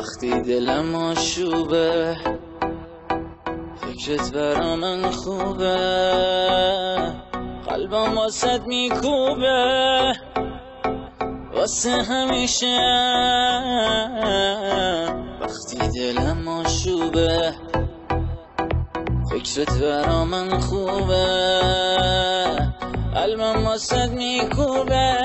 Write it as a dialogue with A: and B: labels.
A: وقتی دلم آشوبه فکرت برا من خوبه، قلبم واسد میکوبه واسه همیشه. وقتی دلم آشوبه فکرت برا من خوبه، قلبم واسد میکوبه